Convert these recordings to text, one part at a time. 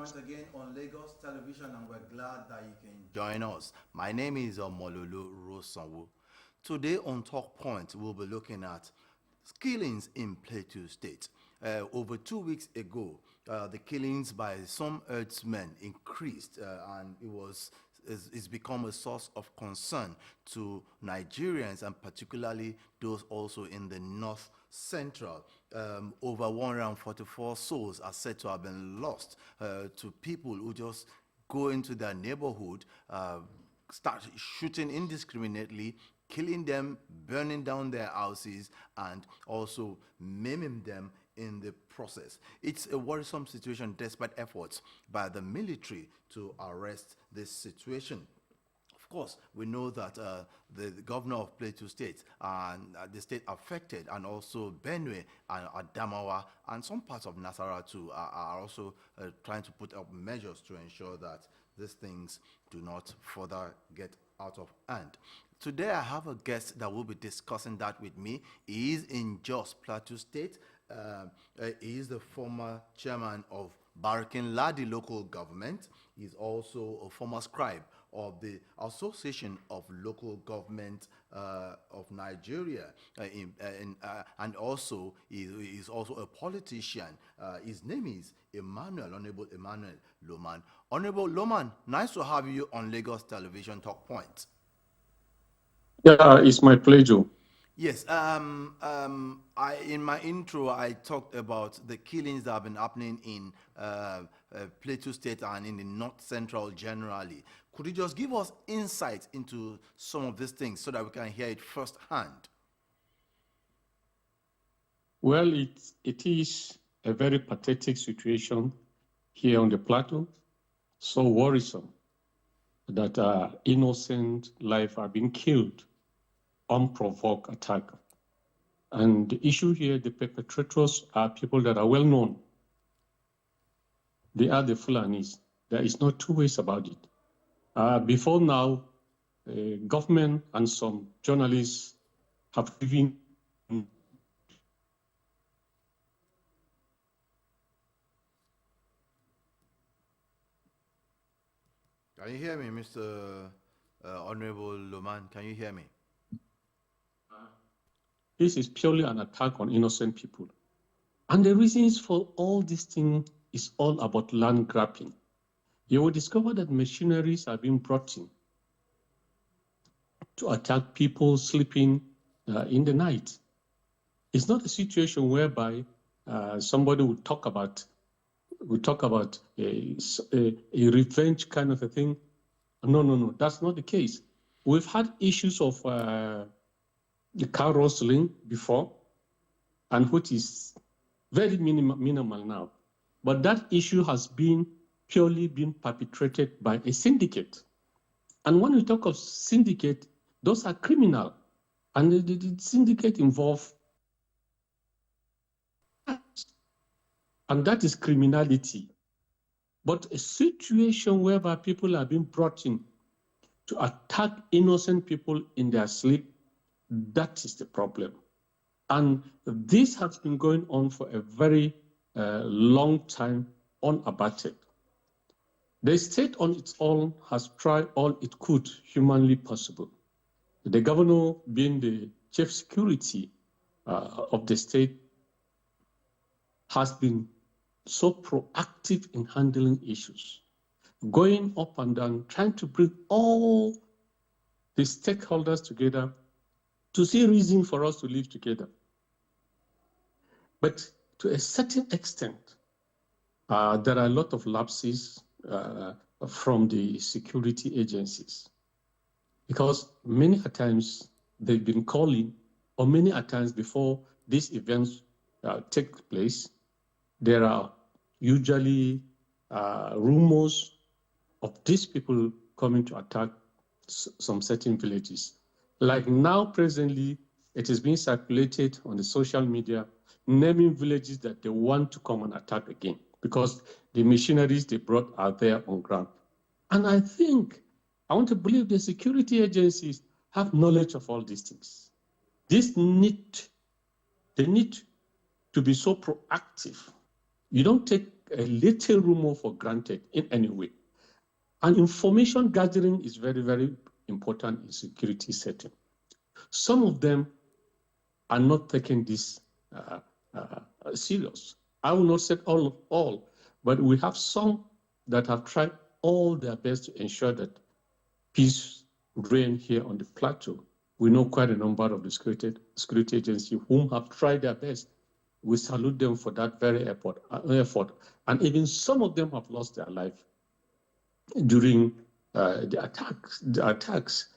once again on Lagos Television, and we're glad that you can join us. My name is Mololu Rosanwo. Today on Talk Point, we'll be looking at killings in Plateau State. Over 2 weeks ago, the killings by some herdsmen increased, and it's become a source of concern to Nigerians, and particularly those also in the north central. Over 144 souls are said to have been lost to people who just go into their neighborhood, start shooting indiscriminately, killing them, burning down their houses, and also maiming them in the process. It's a worrisome situation despite efforts by the military to arrest this situation. Of course, we know that the governor of Plateau State and the state affected, and also Benue and Adamawa and some parts of Nasarawa too, are also trying to put up measures to ensure that these things do not further get out of hand. Today, I have a guest that will be discussing that with me. He is in Jos, Plateau State. He is the former chairman of Barikin Ladi local government. He's also a former scribe of the Association of Local Government of Nigeria, and also he is also a politician. His name is Honorable Emmanuel Loman. Honorable Loman, nice to have you on Lagos Television Talk Point. Yeah, it's my pleasure. Yes, in my intro, I talked about the killings that have been happening in Plateau State and in the North Central generally. Could you just give us insight into some of these things so that we can hear it firsthand? Well, it is a very pathetic situation here on the plateau, so worrisome that innocent life are being killed, unprovoked attack. And the issue here, the perpetrators are people that are well known. They are the Fulanis. There is no two ways about it. Before now, government and some journalists have given Can you hear me, Mr. Honorable Loman? Can you hear me? This is purely an attack on innocent people. And the reasons for all this thing is all about land grabbing. You will discover that machineries are being brought in to attack people sleeping in the night. It's not a situation whereby somebody would talk about a revenge kind of a thing. No, that's not the case. We've had issues of the car rustling before, and which is very minimal now. But that issue has been purely been perpetrated by a syndicate. And when we talk of syndicate, those are criminal. And the syndicate involved, and that is criminality. But a situation whereby people are being brought in to attack innocent people in their sleep, that is the problem. And this has been going on for a very long time, unabated. The state on its own has tried all it could humanly possible. The governor, being the chief security of the state, has been so proactive in handling issues, going up and down, trying to bring all the stakeholders together to see reason for us to live together. But to a certain extent, there are a lot of lapses from the security agencies, because many a times they've been calling, or many a times before these events take place, there are usually rumors of these people coming to attack some certain villages. Like now, presently, it is being circulated on the social media, naming villages that they want to come and attack again, because the machineries they brought are there on ground. And I want to believe the security agencies have knowledge of all these things. They need to be so proactive. You don't take a little rumor for granted in any way. And information gathering is very, very important in security setting. Some of them are not taking this serious. I will not say all, but we have some that have tried all their best to ensure that peace reign here on the plateau. We know quite a number of the security agencies whom have tried their best. We salute them for that very effort. And even some of them have lost their life during the attacks.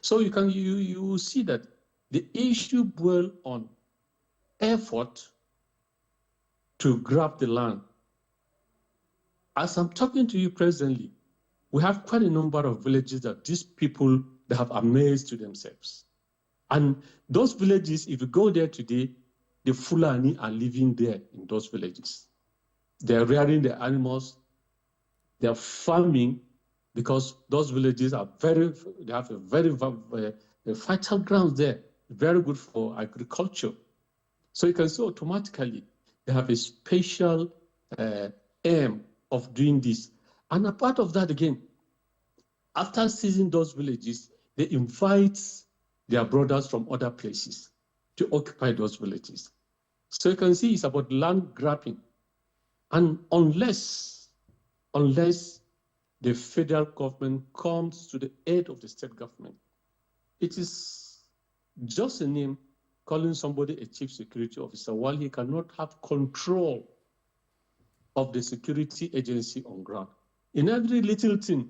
So you see that the issue boils on effort to grab the land. As I'm talking to you presently, we have quite a number of villages that these people, they have amazed to themselves. And those villages, if you go there today, the Fulani are living there in those villages. They're rearing their animals, they're farming, because those villages are they have a very fertile ground there, very good for agriculture. So you can see automatically they have a special aim of doing this. And a part of that again, after seizing those villages, they invite their brothers from other places to occupy those villages. So you can see it's about land grabbing. And unless the federal government comes to the aid of the state government, it is just a name calling somebody a chief security officer while he cannot have control of the security agency on ground. In every little thing,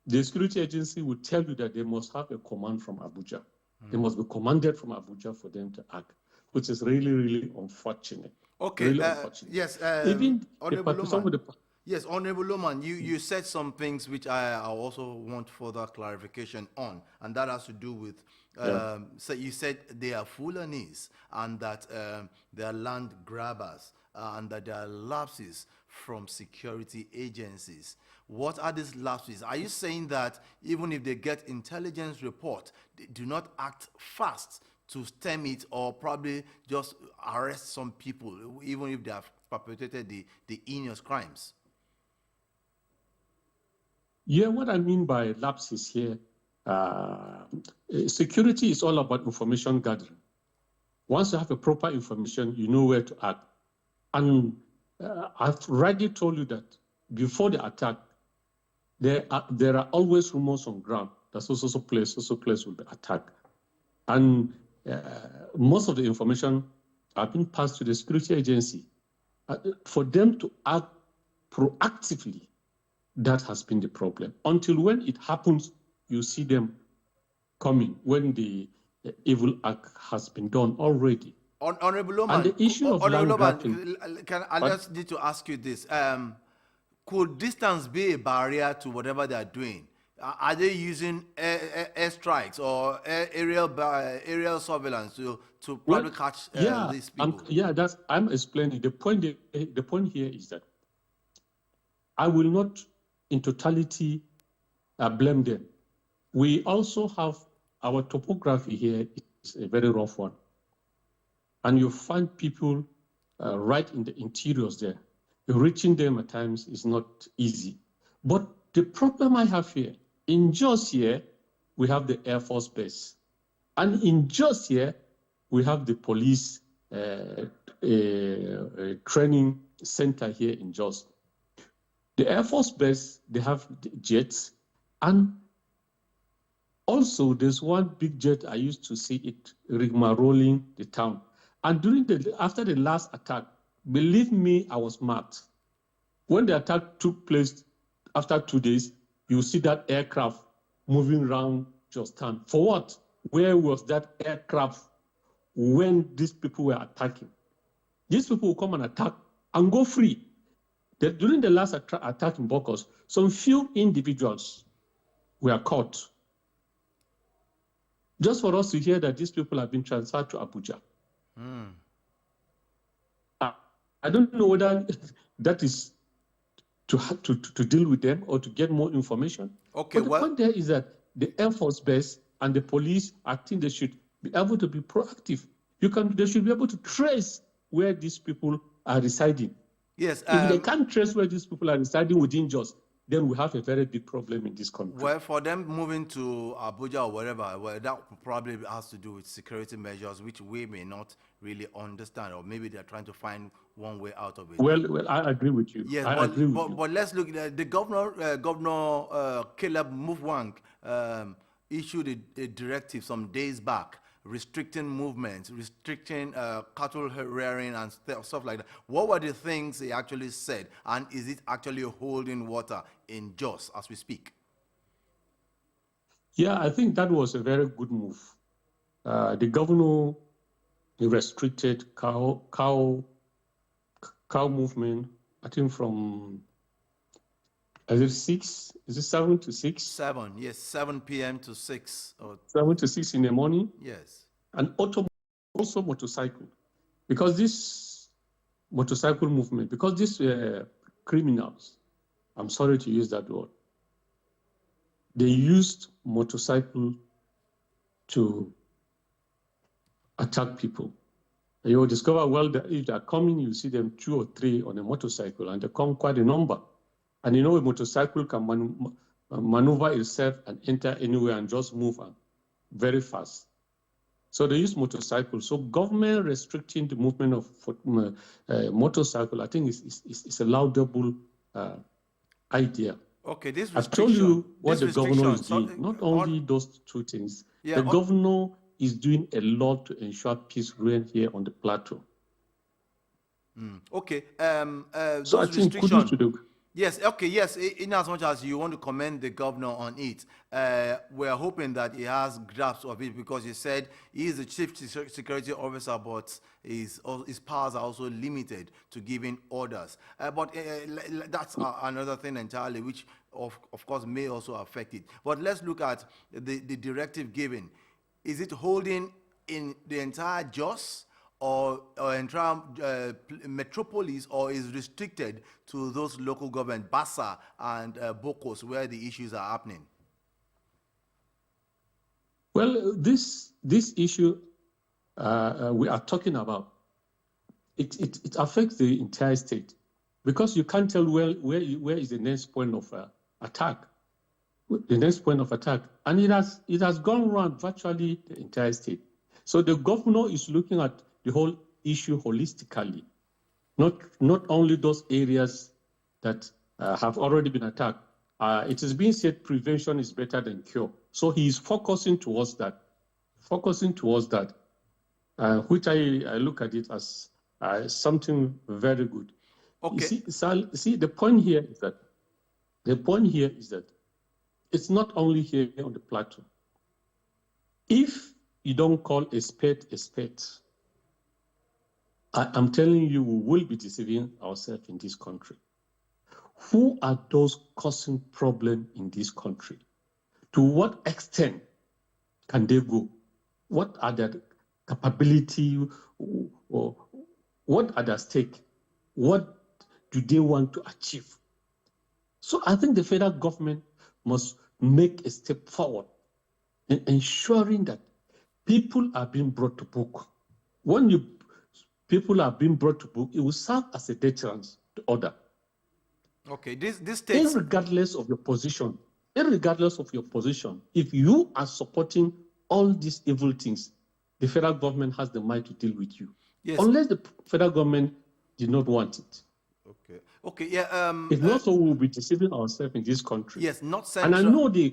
the security agency will tell you that they must have a command from Abuja. They must be commanded from Abuja for them to act, which is really, really unfortunate. Okay. Really unfortunate. Yes. Even Honorable Loman. Yes, Honorable Loman, you said some things which I also want further clarification on, and that has to do with, so you said they are Fulanis and that they are land grabbers and that there are lapses from security agencies. What are these lapses? Are you saying that even if they get intelligence report, they do not act fast to stem it, or probably just arrest some people, even if they have perpetrated the heinous crimes? Yeah, what I mean by lapses here, security is all about information gathering. Once you have a proper information, you know where to act. And I've already told you that before the attack, there are always rumors on ground that so place will be attacked. And most of the information have been passed to the security agency. For them to act proactively, that has been the problem. Until when it happens, you see them coming, when the evil act has been done already. Honorable Loman, and the issue of land grabbing, I just need to ask you this. Could distance be a barrier to whatever they are doing? Are they using air strikes or aerial surveillance to probably catch these people? I'm explaining. The point here is that I will not in totality blame them. We also have our topography here is a very rough one. And you find people right in the interiors there. Reaching them at times is not easy. But the problem I have here, in Jos here, we have the Air Force Base. And in Jos here, we have the police training center here in Jos. The Air Force Base, they have the jets. And also, there's one big jet, I used to see it rigmaroling the town. And after the last attack, believe me, I was mad. When the attack took place after 2 days, you see that aircraft moving around Jostown. For what? Where was that aircraft when these people were attacking? These people will come and attack and go free. During the last attack in Bokos, some few individuals were caught. Just for us to hear that these people have been transferred to Abuja. I don't know whether that is to deal with them or to get more information. Okay, but the point there is that the Air Force Base and the police, I think they should be able to be proactive. They should be able to trace where these people are residing. Yes. If they can't trace where these people are residing within Jos, then we have a very big problem in this country. Well, for them moving to Abuja or wherever, well, that probably has to do with security measures, which we may not really understand, or maybe they're trying to find one way out of it. Well, I agree with you. Yes, I agree with you. but let's look at the Governor Caleb Mufwang issued a directive some days back restricting movement, restricting cattle rearing and stuff like that. What were the things he actually said, and is it actually holding water in Jos as we speak? Yeah, I think that was a very good move. The governor restricted cow movement, I think from, is it 6? Is it 7 to 6? 7, yes, 7 p.m. to 6. Or 7 to 6 in the morning. yes. And also motorcycle. Because this motorcycle movement, because these criminals, I'm sorry to use that word, they used motorcycle to attack people. You will discover, well, that if they are coming, you see them 2 or 3 on a motorcycle, and they come quite a number. And you know, a motorcycle can maneuver itself and enter anywhere and just move very fast. So they use motorcycles. So government restricting the movement of motorcycle, I think, is a laudable idea. Okay, this I've told you what the governor is doing. Not only those 2 things. Yeah, the governor is doing a lot to ensure peace reign here on the plateau. Okay. So I think kudos to the. Yes, okay, yes. In as much as you want to commend the governor on it, we're hoping that he has grasp of it, because he said he is the chief security officer, but his powers are also limited to giving orders. But that's another thing entirely, which of course may also affect it. But let's look at the directive given. Is it holding in the entire Jos or entire metropolis, or is restricted to those local government, Bassa and Bokos, where the issues are happening? Well, this issue we are talking about, it affects the entire state, because you can't tell where is the next point of attack. The next point of attack, and it has gone around virtually the entire state. So the governor is looking at the whole issue holistically, not only those areas that have already been attacked. It is being said prevention is better than cure. So he is focusing towards that, which I look at it as something very good. Okay. You see, the point here is that it's not only here on the plateau. If you don't call a spade, I'm telling you, we will be deceiving ourselves in this country. Who are those causing problem in this country? To what extent can they go? What are their capability, or what are their stake? What do they want to achieve? So I think the federal government must make a step forward in ensuring that people are being brought to book. When people are being brought to book, it will serve as a deterrent to order. Okay, this takes... Regardless of your position, if you are supporting all these evil things, the federal government has the mind to deal with you. Yes. Unless the federal government did not want it. Okay, yeah. If not, so we will be deceiving ourselves in this country. Yes, not central. And I know the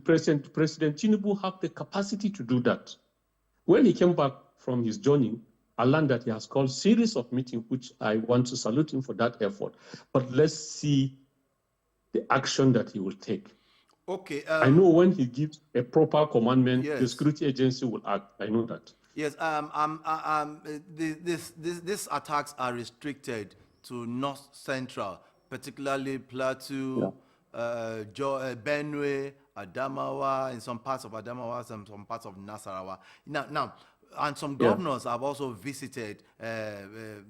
President Tinubu have the capacity to do that. When he came back from his journey, I learned that he has called a series of meetings, which I want to salute him for that effort. But let's see the action that he will take. Okay. I know when he gives a proper commandment, yes, the security agency will act. I know that. Yes. These attacks are restricted to North Central, particularly Plateau, Benue, Adamawa, in some parts of Adamawa, and some parts of Nasarawa. Now, and some governors have also visited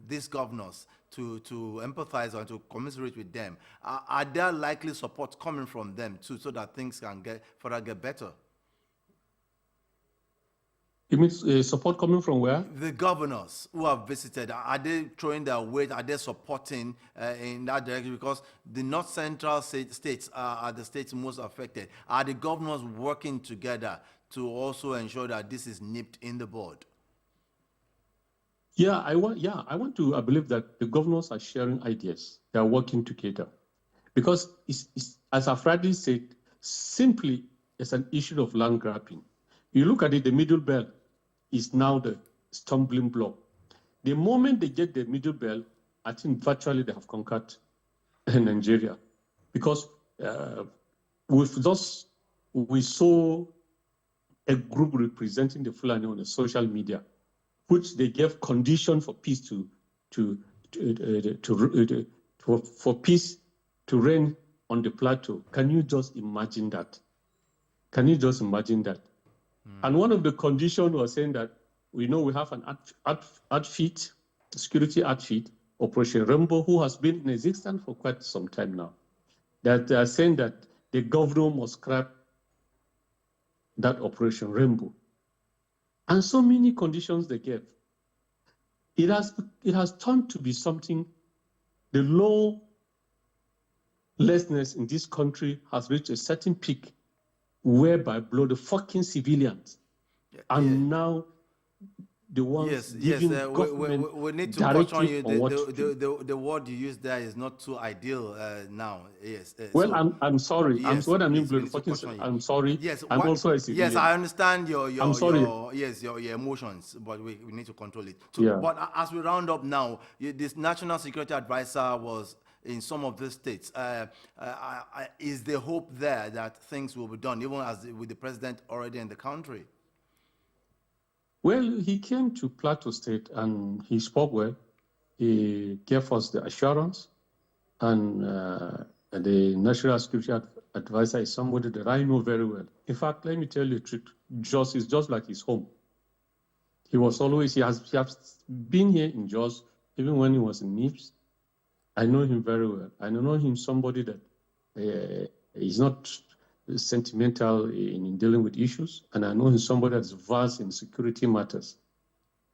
these governors to empathize and to commiserate with them. Are there likely support coming from them too, so that things can further get better? You mean support coming from where? The governors who have visited, are they throwing their weight? Are they supporting in that direction? Because the north central states are the states most affected. Are the governors working together to also ensure that this is nipped in the bud? I want to believe that the governors are sharing ideas. They are working together. Because as I've already said, simply it's an issue of land grabbing. You look at it, the middle belt is now the stumbling block. The moment they get the middle belt, I think virtually they have conquered Nigeria. Because we saw a group representing the Fulani on the social media, which they gave condition for peace for peace to reign on the plateau. Can you just imagine that? Can you just imagine that? And one of the conditions was saying that we know we have an outfit, security outfit, Operation Rainbow, who has been in existence for quite some time now. That they are saying that the governor must scrap that Operation Rainbow. And so many conditions they gave. It has turned to be something, the lawlessness in this country has reached a certain peak whereby below the fucking civilians. And now the ones giving government we need to directly caution you. on what to do. The word you use there is not too ideal now. Yes. Well, I'm sorry. Yes, What I mean, please, we need to caution you. I'm sorry. Yes, I'm also a civilian. yes, I understand I'm sorry. your emotions, but we need to control it. Yeah. But as we round up now, this national security advisor was in some of the states. Is the hope there that things will be done, even as with the president already in the country? Well, he came to Plateau State and he spoke well. He gave us the assurance, and the national security advisor is somebody that I know very well. In fact, let me tell you the truth, Jos is just like his home. He has been here in Jos, even when he was in NIPS. I know him very well. I know him somebody that is not sentimental in dealing with issues, and I know him somebody that's vast in security matters.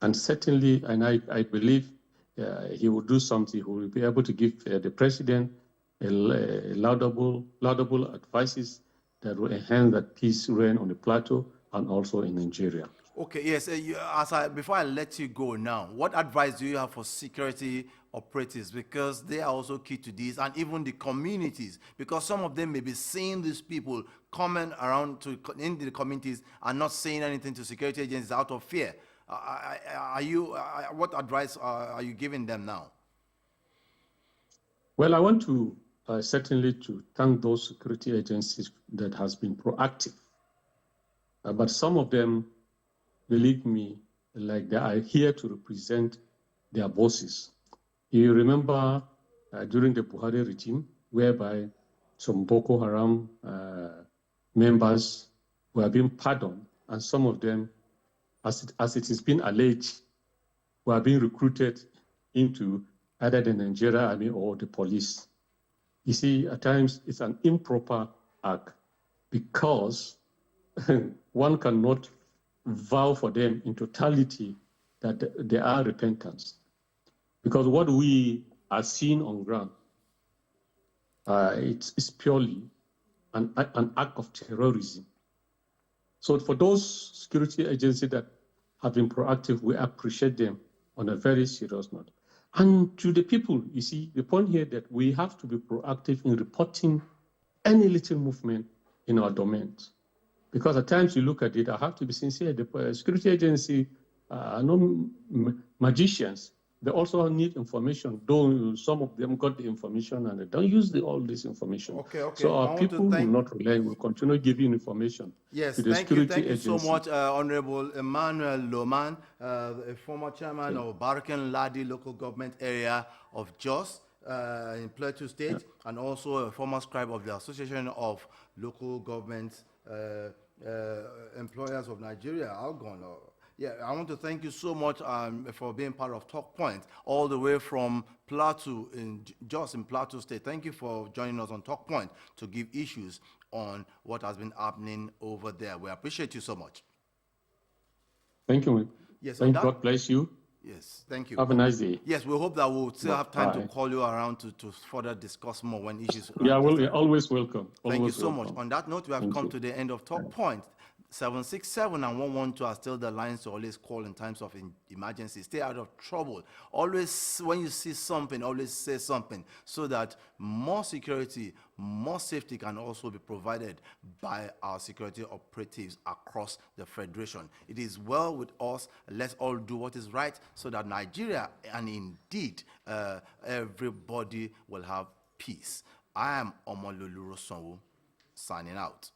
And certainly, and I believe he will do something. He will be able to give the president a laudable advices that will enhance that peace reign on the plateau and also in Nigeria. Okay, yes. Before I let you go now, what advice do you have for security operatives? Because they are also key to this, and even the communities, because some of them may be seeing these people coming around in the communities and not saying anything to security agencies out of fear. What advice are you giving them now? Well, I want to certainly to thank those security agencies that has been proactive, but some of them, believe me, like they are here to represent their bosses. You remember during the Buhari regime, whereby some Boko Haram members were being pardoned, and some of them, as it has been alleged, were being recruited into either the Nigeria army or the police. You see, at times it's an improper act because one cannot vow for them in totality that they are repentance. Because what we are seeing on ground, it's purely an act of terrorism. So for those security agencies that have been proactive, we appreciate them on a very serious note. And to the people, you see, the point here that we have to be proactive in reporting any little movement in our domains. Because at times you look at it, I have to be sincere, the security agency are no magicians. They also need information, though some of them got the information and they don't use all this information. Okay. So our people will not rely, will continue giving information to the security agency. Thank you so much, Honorable Emmanuel Loman, a former chairman of Barken Ladi local government area of Jos in Plateau State, and also a former scribe of the Association of Local Government Employers of Nigeria, Algon. I want to thank you so much for being part of Talk Point, all the way from Plateau, Jos in Plateau State. Thank you for joining us on Talk Point to give issues on what has been happening over there. We appreciate you so much. Thank you. Yes, on Thank that. God bless you. Yes, thank you. Have a nice day. Yes, we hope that we'll still have time to Bye. call you around to further discuss more when issues. Yeah, well, you're always welcome. Thank you Always so much. welcome. On that note, we have Thank come you. to the end of Talk Point. 767 and 112 are still the lines to always call in times of emergency. Stay out of trouble. Always, when you see something, always say something so that more security, more safety can also be provided by our security operatives across the Federation. It is well with us. Let's all do what is right so that Nigeria and indeed everybody will have peace. I am Omololu Rosanwo, signing out.